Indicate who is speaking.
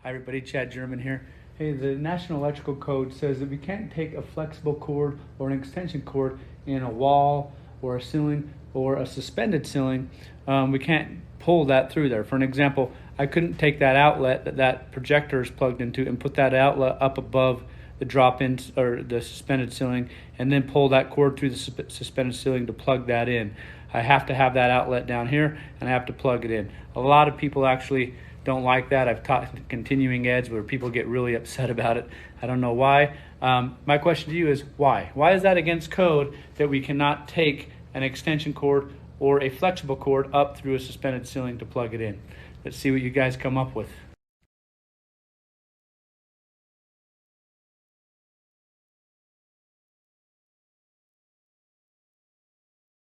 Speaker 1: Hi everybody, Chad German here. Hey, the National Electrical Code says that we can't take a flexible cord or an extension cord in a wall or a ceiling or a suspended ceiling. We can't pull that through there. For an example, I couldn't take that outlet that projector is plugged into and put that outlet up above the drop-in or the suspended ceiling and then pull that cord through the suspended ceiling to plug that in. I have to have that outlet down here and I have to plug it in. A lot of people actually don't like that. I've taught continuing eds where people get really upset about it. I don't know why. My question to you is why? Why is that against code that we cannot take an extension cord or a flexible cord up through a suspended ceiling to plug it in? Let's see what you guys come up with.